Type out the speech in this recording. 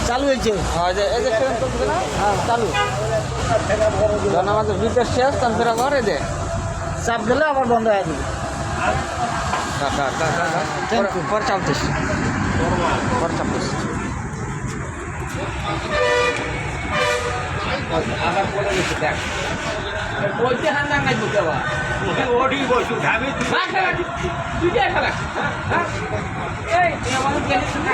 চালু হয়েছে। হয় যে এই যে ট্রেন চলছে না হ্যাঁ চালু। যখন আমাদের বিদেশ শেষ তখন ফেরা ঘরে দে চাপ দিলে আবার বন্ধ হয়ে যাবে। পর চাপতিস পর চাপতিস আবার পরে গেছে দেখ বলতে হান না গাইব কেবা ওডি বসু ধামি তুই খেলা তুই খেলা এই তুই আমাদের গেলি না